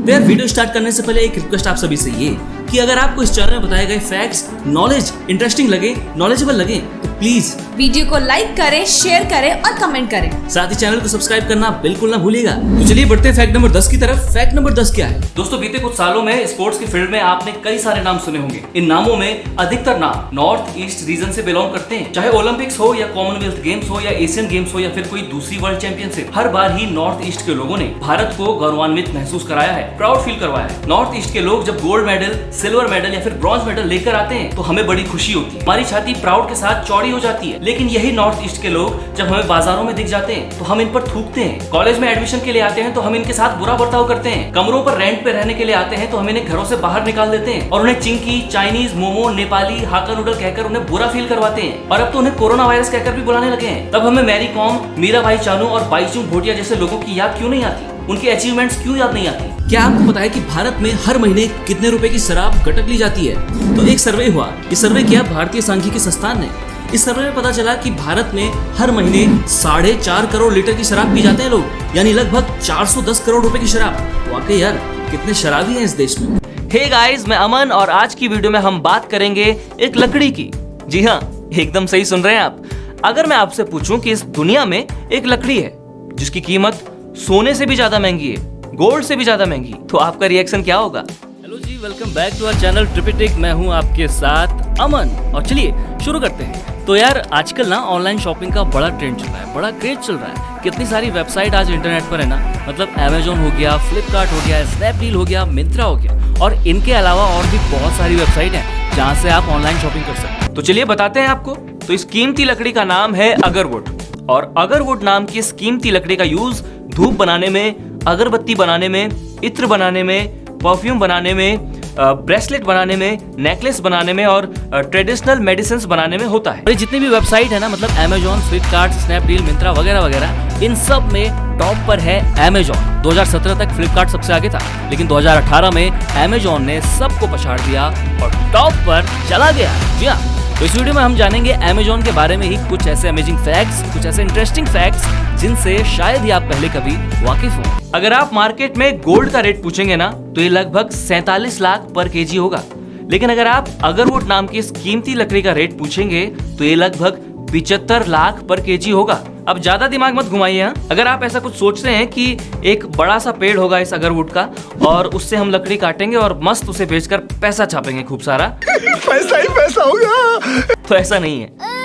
तो यार video start करने से पहले एक रिक्वेस्ट आप सभी से ये कि अगर आपको इस चैनल में बताए गए फैक्ट्स नॉलेज इंटरेस्टिंग लगे, नॉलेजेबल लगे तो प्लीज वीडियो को लाइक करें, शेयर करें और कमेंट करें। साथ ही चैनल को सब्सक्राइब करना बिल्कुल ना भूलिएगा। तो चलिए बढ़ते हैं फैक्ट नंबर 10 की तरफ। फैक्ट नंबर 10 क्या है दोस्तों? बीते कुछ सालों में स्पोर्ट्स की फील्ड में आपने कई सारे नाम सुने होंगे। इन नामों में अधिकतर नाम नॉर्थ ईस्ट रीजन से बिलोंग करते हैं। चाहे ओलंपिक्स हो या कॉमनवेल्थ गेम्स हो या एशियन गेम्स हो या फिर कोई दूसरी वर्ल्ड चैंपियनशिप, हर बार ही नॉर्थ ईस्ट के लोगों ने भारत को गौरवान्वित महसूस कराया है, प्राउड फील करवाया है। नॉर्थ ईस्ट के लोग जब गोल्ड मेडल, सिल्वर मेडल या फिर ब्रॉन्ज मेडल लेकर आते हैं तो हमें बड़ी खुशी होती है, हमारी छाती प्राउड के साथ चौड़ी हो जाती है। लेकिन यही नॉर्थ ईस्ट के लोग जब हमें बाजारों में दिख जाते हैं तो हम इन पर थूकते हैं। कॉलेज में एडमिशन के लिए आते हैं तो हम इनके साथ बुरा बर्ताव करते हैं। कमरों पर रेंट पे रहने के लिए आते हैं तो हम इन्हें घरों से बाहर निकाल देते हैं और उन्हें चिंकी, चाइनीज, मोमो, नेपाली, हाका नूडल कहकर उन्हें बुरा फील करवाते हैं। और अब तो उन्हें कोरोना वायरस कहकर भी बुलाने लगे हैं। तब हमें मैरी कॉम, मीराबाई चानू और बाईचुंग भूटिया जैसे लोगों की याद क्यों नहीं आती? उनके अचीवमेंट्स क्यों याद नहीं आती? क्या आपको पता है कि भारत में हर महीने कितने रुपए की शराब गटक ली जाती है? तो एक सर्वे हुआ। इस सर्वे किया भारतीय सांख्यिकी संस्थान ने। इस सर्वे में पता चला कि भारत में हर महीने 4.5 करोड़ लीटर की शराब पी जाते हैं लोग, यानी लगभग 410 करोड़ रुपए की शराब। वाकई यार कितने शराबी हैं इस देश में। हे गाइस, मैं अमन और आज की वीडियो में हम बात करेंगे एक लकड़ी की। जी हाँ, एकदम सही सुन रहे हैं आप। अगर मैं आपसे पूछूं कि इस दुनिया में एक लकड़ी है जिसकी कीमत सोने से भी ज्यादा महंगी है, गोल्ड से भी ज्यादा महंगी, तो आपका रिएक्शन क्या होगा? Hello ji, welcome back to our channel ट्रिपिटिक। मैं हूं आपके साथ अमन और चलिए शुरू करते हैं। तो यार आजकल ना ऑनलाइन शॉपिंग का बड़ा ट्रेंड चल रहा है, बड़ा क्रेज चल रहा है। कितनी सारी वेबसाइट आज इंटरनेट पर है ना, मतलब अमेजोन हो गया, फ्लिपकार्ट हो गया, स्नैपडील हो गया, मिंत्रा हो गया और इनके अलावा और भी बहुत सारी वेबसाइट हैं जहाँ से आप ऑनलाइन शॉपिंग कर सकते हैं। तो चलिए बताते हैं आपको। तो इस कीमती लकड़ी का नाम है अगरवुड और अगरवुड नाम की इस कीमती लकड़ी का यूज धूप बनाने में, अगरबत्ती बनाने में, इत्र बनाने में, परफ्यूम बनाने में, ब्रेसलेट बनाने में, नेकलेस बनाने में और ट्रेडिशनल मेडिसिन्स बनाने में होता है। और जितनी भी वेबसाइट है ना, मतलब अमेजोन, फ्लिपकार्ट, स्नैपडील, मिंत्रा वगैरह वगैरह, इन सब में टॉप पर है अमेजोन। 2017 तक फ्लिपकार्ट सबसे आगे था, लेकिन 2018 में अमेजोन ने सबको पछाड़ दिया और टॉप पर चला गया। जी हाँ, तो इस वीडियो में हम जानेंगे अमेजोन के बारे में ही कुछ ऐसे अमेजिंग फैक्ट्स, कुछ ऐसे इंटरेस्टिंग फैक्ट्स जिनसे शायद ही आप पहले कभी वाकिफ हो। अगर आप मार्केट में गोल्ड का रेट पूछेंगे ना तो ये लगभग 47 लाख पर केजी होगा, लेकिन अगर आप अगरवुड नाम की इस कीमती लकड़ी का रेट पूछेंगे तो ये लगभग 75 लाख पर केजी होगा। अब ज्यादा दिमाग मत घुमाइए। अगर आप ऐसा कुछ सोचते हैं कि एक बड़ा सा पेड़ होगा इस अगरवुड का और उससे हम लकड़ी काटेंगे और मस्त उसे बेचकर पैसा छापेंगे खूब सारा, पैसा ही पैसा होगा, तो ऐसा नहीं है।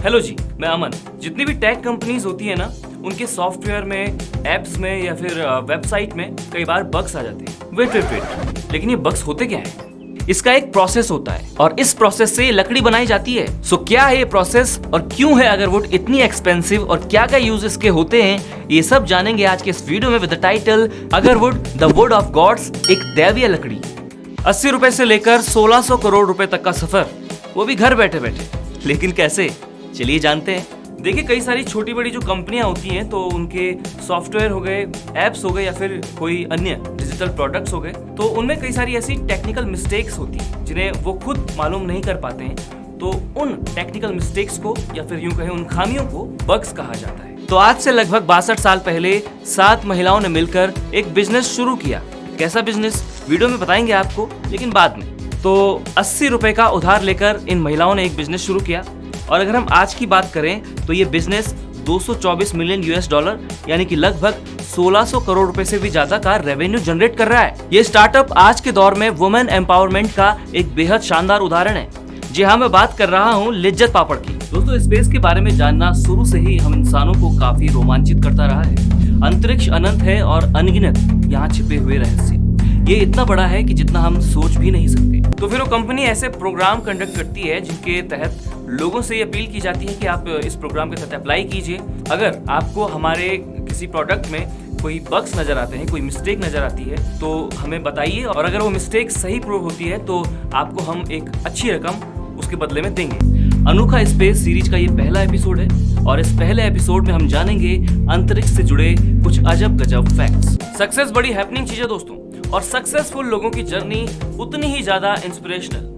हेलो जी, मैं अमन। जितनी भी टेक कंपनीज होती है ना, उनके सॉफ्टवेयर में, एप्स में या फिर वेबसाइट में कई बार बग्स आ जाते हैं। वेट, लेकिन ये बग्स होते क्या हैं? इसका एक प्रोसेस होता है और इस प्रोसेस से लकड़ी बनाई जाती है। सो क्या है ये प्रोसेस और क्यों है अगरवुड इतनी एक्सपेंसिव और क्या क्या यूज इसके होते हैं, ये सब जानेंगे आज के इस वीडियो में with the title agarwood the wood of gods, एक दैवीय लकड़ी। 80 रुपए से लेकर 1600 करोड़ रुपए तक का सफर, वो भी घर बैठे बैठे। लेकिन कैसे, चलिए जानते हैं। देखिए, कई सारी छोटी बड़ी जो कंपनियां होती हैं तो उनके सॉफ्टवेयर हो गए, एप्स हो गए या फिर कोई अन्य डिजिटल प्रोडक्ट्स हो गए, तो उनमें कई सारी ऐसी टेक्निकल मिस्टेक्स होती हैं जिन्हें वो खुद मालूम नहीं कर पाते हैं। तो उन टेक्निकल मिस्टेक्स को या फिर यूं कहें उन खामियों को बग्स कहा जाता है। तो आज से लगभग 62 साल पहले 7 महिलाओं ने मिलकर एक बिजनेस शुरू किया। कैसा बिजनेस, वीडियो में बताएंगे आपको, लेकिन बाद में। तो 80 रुपए का उधार लेकर इन महिलाओं ने एक बिजनेस शुरू किया और अगर हम आज की बात करें तो ये बिजनेस 224 मिलियन यूएस डॉलर यानी कि लगभग 1600 करोड़ रुपए से भी ज्यादा का रेवेन्यू जनरेट कर रहा है। ये स्टार्टअप आज के दौर में वुमेन एम्पावरमेंट का एक बेहद शानदार उदाहरण है। जी हाँ, मैं बात कर रहा हूँ लिज्जत पापड़ की। दोस्तों, स्पेस के बारे में जानना शुरू से ही हम इंसानों को काफी रोमांचित करता रहा है। अंतरिक्ष अनंत है और अनगिनत यहाँ छिपे हुए रहस्य। ये इतना बड़ा है कि जितना हम सोच भी नहीं सकते। तो फिर वो कंपनी ऐसे प्रोग्राम कंडक्ट करती है जिनके तहत लोगों से ये अपील की जाती है कि आप इस प्रोग्राम के तहत अप्लाई कीजिए। अगर आपको हमारे किसी प्रोडक्ट में कोई बग्स नजर आते हैं, कोई मिस्टेक नजर आती है तो हमें बताइए और अगर वो मिस्टेक सही प्रूव होती है तो आपको हम एक अच्छी रकम उसके बदले में देंगे। अनोखा स्पेस सीरीज का ये पहला एपिसोड है और इस पहले एपिसोड में हम जानेंगे अंतरिक्ष से जुड़े कुछ अजब गजब फैक्ट्स। सक्सेस बड़ी हैपनिंग चीज है दोस्तों, और सक्सेसफुल लोगों की जर्नी उतनी ही ज्यादा इंस्पिरेशनल।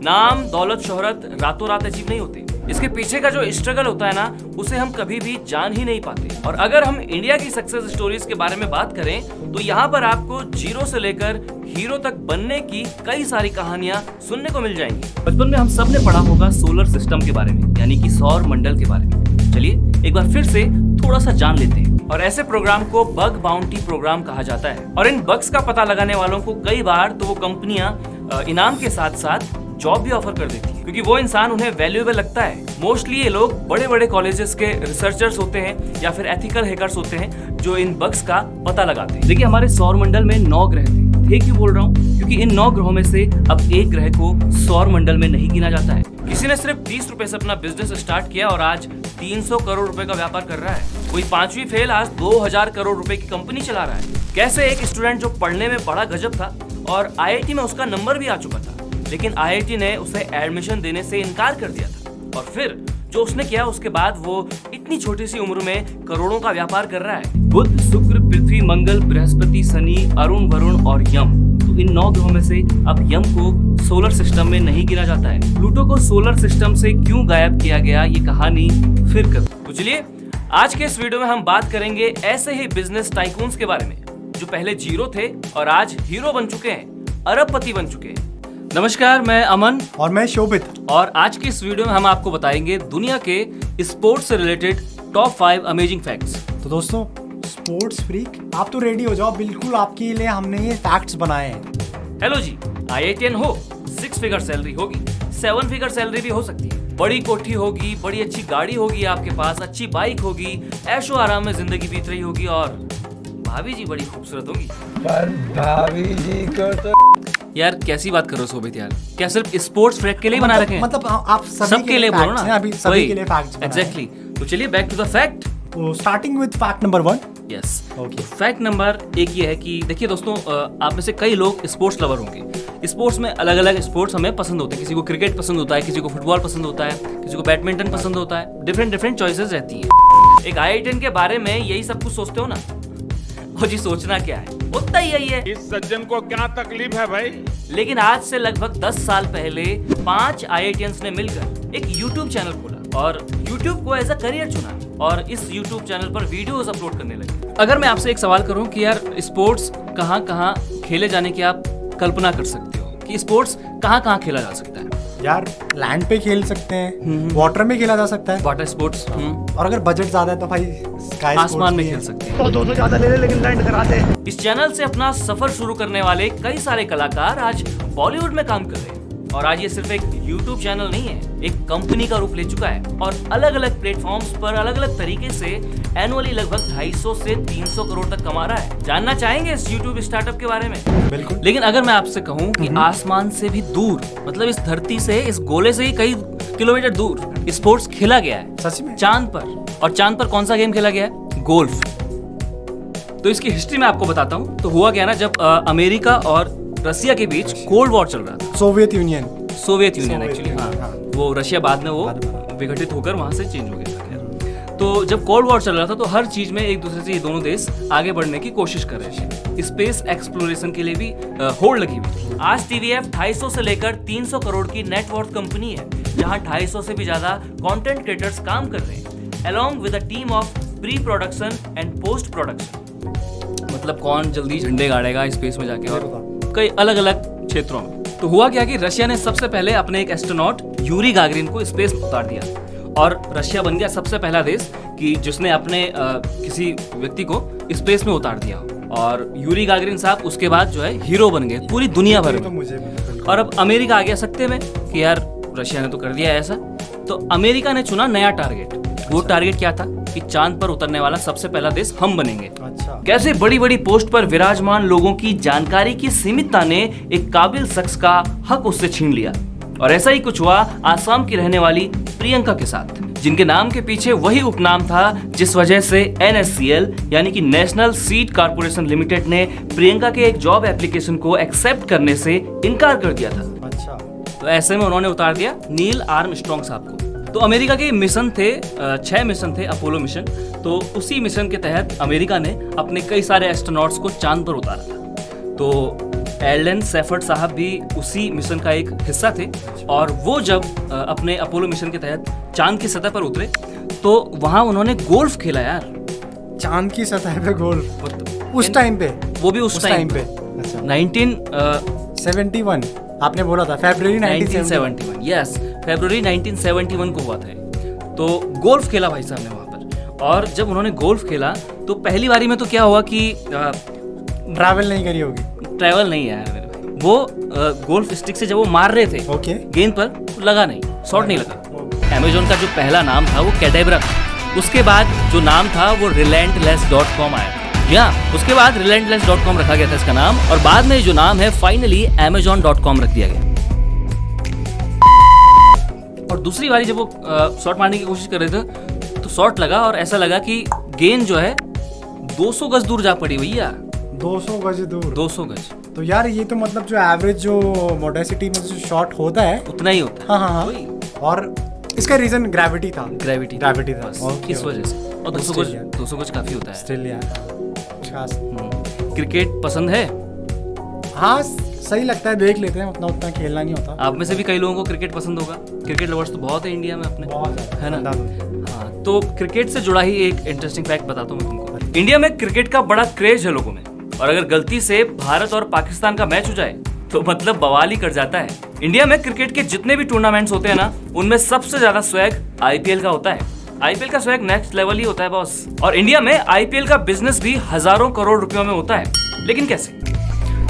नाम, दौलत, शोहरत रातों रात अचीव नहीं होते। इसके पीछे का जो स्ट्रगल होता है ना, उसे हम कभी भी जान ही नहीं पाते। और अगर हम इंडिया की सक्सेस स्टोरीज के बारे में बात करें तो यहाँ पर आपको जीरो से लेकर हीरो तक बनने की कई सारी कहानियां सुनने को मिल जाएंगी। बचपन में हम सब ने पढ़ा होगा सोलर सिस्टम के बारे में, यानी कि सौर मंडल के बारे में। चलिए एक बार फिर से थोड़ा सा जान लेते हैं। और ऐसे प्रोग्राम को बग बाउंटी प्रोग्राम कहा जाता है। और इन बग्स का पता लगाने वालों को कई बार तो वो कंपनियां इनाम के साथ साथ जॉब भी ऑफर कर देती है, क्योंकि वो इंसान उन्हें वैल्यूएबल लगता है। मोस्टली ये लोग बड़े बड़े कॉलेजेस के रिसर्चर्स होते हैं या फिर एथिकल हैकर्स होते हैं जो इन बग्स का पता लगाते हैं। देखिए हमारे सौर मंडल में 9 ग्रह थे क्यों बोल रहा हूँ, क्योंकि इन 9 ग्रहों में से अब एक ग्रह को सौर मंडल में नहीं गिना जाता है। किसी ने सिर्फ 30 रुपए से अपना बिजनेस स्टार्ट किया और आज 300 करोड़ रुपए का व्यापार कर रहा है। कोई 5वीं फेल आज 2000 करोड़ रुपए की कंपनी चला रहा है। कैसे एक स्टूडेंट जो पढ़ने में बड़ा गजब था और IIT में उसका नंबर भी आ चुका था, लेकिन IIT ने उसे एडमिशन देने से इनकार कर दिया था। और फिर जो उसने किया उसके बाद वो इतनी छोटी सी उम्र में करोड़ों का व्यापार कर रहा है। बुध, शुक्र, पृथ्वी, मंगल, बृहस्पति, शनि, अरुण, वरुण और यम, तो इन 9 ग्रहों में से अब यम को सोलर सिस्टम में नहीं गिना जाता है। प्लूटो को सोलर सिस्टम से क्यों गायब किया गया, ये कहानी फिर कभी। तो चलिए आज के इस वीडियो में हम बात करेंगे ऐसे ही बिजनेस टाइकून्स के बारे में जो पहले जीरो थे और आज हीरो बन चुके हैं, अरबपति बन चुके हैं। नमस्कार, मैं अमन और मैं शोभित। और आज की इस वीडियो में हम आपको बताएंगे दुनिया के स्पोर्ट्स से रिलेटेड टॉप 5 अमेजिंग फैक्ट्स। तो दोस्तों, स्पोर्ट्स फ्रीक, आप तो रेडी हो जाओ, बिल्कुल आपके लिए हमने ये फैक्ट्स बनाए हैं। हेलो जी, IITian हो, 6 फिगर सैलरी होगी, 7 फिगर सैलरी भी हो सकती है, बड़ी कोठी होगी, बड़ी अच्छी गाड़ी होगी आपके पास, अच्छी बाइक होगी, ऐशो आराम में जिंदगी बीत रही होगी और भाभी जी बड़ी खूबसूरत होगी। पर भाभी जी को तो यार कैसी बात कर रहे हो शोभित यार, क्या सिर्फ स्पोर्ट्स फैक्ट के लिए बना रखे हैं? मतलब आप सबके लिए बोलो ना, अभी सभी के लिए फैक्ट्स एग्जैक्टली। तो चलिए बैक टू द फैक्ट। तो starting with fact number 1। Yes, okay. Fact number 1 ये है कि देखिए दोस्तों, आप में से कई लोग स्पोर्ट्स लवर होंगे। स्पोर्ट्स में अलग अलग स्पोर्ट्स हमें पसंद होते हैं। किसी को क्रिकेट पसंद होता है, किसी को फुटबॉल पसंद होता है, किसी को बैडमिंटन पसंद होता है। डिफरेंट चॉइसेस रहती हैं। एक IITian के बारे में यही सब कुछ सोचते हो ना, और जी सोचना क्या है, उतना ही यही है। इस सज्जन को क्या तकलीफ है भाई? लेकिन आज से लगभग 10 साल पहले 5 IITians ने मिलकर एक YouTube चैनल खोला और YouTube को एज अ करियर चुना और इस YouTube चैनल पर वीडियोस अपलोड करने लगे। अगर मैं आपसे एक सवाल करूं कि यार स्पोर्ट्स कहां-कहां खेले जाने की आप कल्पना कर सकते हो कि स्पोर्ट्स कहां-कहां खेला जा सकता है? यार लैंड पे खेल सकते हैं, वाटर में खेला जा सकता है, वाटर स्पोर्ट्स, और अगर बजट ज्यादा है तो भाई स्काई आसमान में खेल सकते हैं। तो 200 ज्यादा ले ले लेकिन लैंड करा दे। इस चैनल से अपना सफर शुरू करने वाले कई सारे कलाकार आज बॉलीवुड में काम कर रहे हैं। और आज ये सिर्फ एक YouTube चैनल नहीं है, एक कंपनी का रूप ले चुका है और अलग अलग प्लेटफॉर्म्स पर अलग अलग तरीके से एनुअली लगभग 250 से 300 करोड़ तक कमा रहा है। जानना चाहेंगे इस YouTube स्टार्टअप के बारे में? बिल्कुल। लेकिन अगर मैं आपसे कहूँ कि आसमान से भी दूर, मतलब इस धरती से, इस गोले से ही कई किलोमीटर दूर स्पोर्ट्स खेला गया है सच में? चांद पर। और चांद पर कौन सा गेम खेला गया है? गोल्फ। तो इसकी हिस्ट्री मैं आपको बताता हूँ। तो हुआ क्या ना, जब अमेरिका और रसिया के बीच कोल्ड वॉर चल रहा था। सोवियत यूनियन एक्चुअली, हाँ, वो रशिया बाद में वो विघटित होकर वहां से चेंज हो गया था। खैर, तो जब कोल्ड वॉर चल रहा था तो हर चीज में एक दूसरे से ये दोनों देश आगे बढ़ने की कोशिश कर रहे थे। स्पेस एक्सप्लोरेशन के लिए भी होड़ लगी हुई थी। आज TVF 250 से लेकर 300 करोड़ की नेटवर्थ कंपनी है, जहां 250 से भी ज्यादा कंटेंट क्रिएटर्स काम कर रहे हैं, along with a team of pre-production and post-production। मतलब कौन जल्दी झंडे गाड़ेगा स्पेस में जाके और कई अलग अलग क्षेत्रों में। तो हुआ क्या कि रशिया ने सबसे पहले अपने एक एस्ट्रोनॉट यूरी गागरिन को स्पेस में उतार दिया और रशिया बन गया सबसे पहला देश कि जिसने अपने किसी व्यक्ति को स्पेस में उतार दिया। और यूरी गागरिन साहब उसके बाद जो है हीरो बन गए पूरी दुनिया भर में। तो मुझे और अब अमेरिका आ गया सकते में कि यार रशिया ने तो कर दिया ऐसा, तो अमेरिका ने चुना नया टारगेट। वो टारगेट क्या था कि चांद पर उतरने वाला सबसे पहला देश हम बनेंगे। अच्छा। कैसे बड़ी बड़ी पोस्ट पर विराजमान लोगों की जानकारी की सीमितता ने एक काबिल शख्स का हक उससे छीन लिया। और ऐसा ही कुछ हुआ आसाम की रहने वाली प्रियंका के साथ, जिनके नाम के पीछे वही उपनाम था जिस वजह से NSCL यानी कि नेशनल सीड कॉर्पोरेशन लिमिटेड ने प्रियंका के एक जॉब एप्लीकेशन को एक्सेप्ट करने से इनकार कर दिया था। अच्छा। तो ऐसे में उन्होंने उतार दिया नील आर्मस्ट्रॉन्ग साहब को। तो अमेरिका के मिशन थे, 6 मिशन थे, अपोलो मिशन। तो उसी मिशन के तहत अमेरिका ने अपने कई सारे एस्ट्रोनॉट्स को चांद पर उतारा था। तो एलन सेफर्ड साहब भी उसी मिशन का एक हिस्सा थे और वो जब अपने अपोलो मिशन के तहत चांद की सतह पर उतरे तो वहां उन्होंने गोल्फ खेला यार। चांद की सतह पे गोल्फ उस टाइम पे, वो भी उस टाइम पे। अच्छा 1971 आपने बोला था फरवरी 1971, यस फरवरी 1971 को हुआ था। तो गोल्फ खेला भाई साहब ने वहां पर। और जब उन्होंने गोल्फ खेला तो पहली बारी में तो क्या हुआ कि ट्रैवल नहीं करी होगी। ट्रैवल नहीं है यार मेरे भाई, वो गोल्फ स्टिक से जब वो मार रहे थे ओके गेंद पर तो लगा नहीं, शॉट नहीं लगा। अमेजोन का जो पहला नाम था वो कैडेबरा था। उसके बाद जो नाम था वो relentless.com आया था। जी हाँ, उसके बाद relentless.com रखा गया था इसका नाम, और बाद में जो नाम है फाइनली amazon.com रख दिया गया। और दूसरी बारी जब वो शॉट मारने की कोशिश कर रहे थे तो शॉट लगा और ऐसा लगा कि गेंद जो है 200 गज दूर जा पड़ी भैया। 200 गज दूर। 200 गज तो यार ये तो मतलब जो एवरेज जो मोडेसिटी में जो शॉट होता है उतना ही होता है। हाँ। और इसका रीजन ग्रेविटी था। ग्रेविटी था इस वजह से। और 200 गज काफी होता है स्टिल यार। क्रिकेट पसंद है? हाँ सही लगता है, देख लेते हैं, उतना खेलना नहीं होता। आप में से भी कई लोगों को क्रिकेट पसंद होगा। क्रिकेट लवर्स तो बहुत है इंडिया में अपने, है ना? हाँ, तो क्रिकेट से जुड़ा ही एक इंटरेस्टिंग फैक्ट बताता हूँ मैं तुमको। इंडिया में क्रिकेट का बड़ा क्रेज है लोगों में, और अगर गलती से भारत और पाकिस्तान का मैच हो जाए तो मतलब बवाल ही कर जाता है। इंडिया में क्रिकेट के जितने भी टूर्नामेंट्स होते हैं ना, उनमें सबसे ज्यादा स्वैग आईपीएल का होता है। आईपीएल का स्वैग नेक्स्ट लेवल ही होता है बॉस। और इंडिया में आईपीएल का बिजनेस भी हजारों करोड़ रुपयों में होता है। लेकिन कैसे?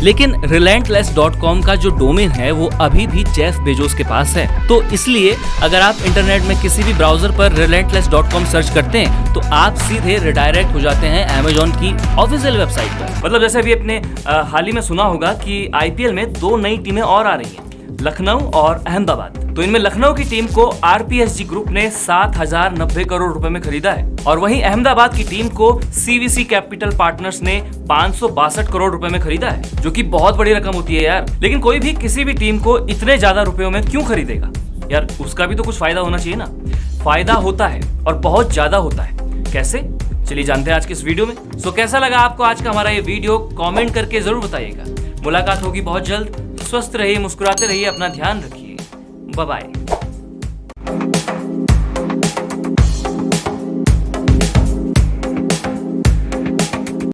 लेकिन relentless.com का जो डोमेन है वो अभी भी जेफ बेजोस के पास है। तो इसलिए अगर आप इंटरनेट में किसी भी ब्राउजर पर relentless.com सर्च करते हैं तो आप सीधे रिडायरेक्ट हो जाते हैं अमेजोन की ऑफिशियल वेबसाइट पर। मतलब जैसे अभी अपने हाल ही में सुना होगा कि आईपीएल में 2 नई टीमें और आ रही हैं, लखनऊ और अहमदाबाद। तो इनमें लखनऊ की टीम को आरपीएसजी ग्रुप ने 7,090 करोड़ रुपए में खरीदा है, और वहीं अहमदाबाद की टीम को सीवीसी कैपिटल पार्टनर्स ने 562 करोड़ रुपए में खरीदा है, जो कि बहुत बड़ी रकम होती है यार। लेकिन कोई भी किसी भी टीम को इतने ज्यादा रुपयों में क्यों खरीदेगा यार? उसका भी तो कुछ फायदा होना चाहिए ना। फायदा होता है और बहुत ज्यादा होता है। कैसे? चलिए जानते हैं आज के इस वीडियो में। सो कैसा लगा आपको आज का हमारा ये वीडियो? कमेंट करके जरूर बताइएगा। मुलाकात होगी बहुत जल्द। स्वस्थ रहिए, मुस्कुराते रहिए, अपना ध्यान रखिए। Bye bye.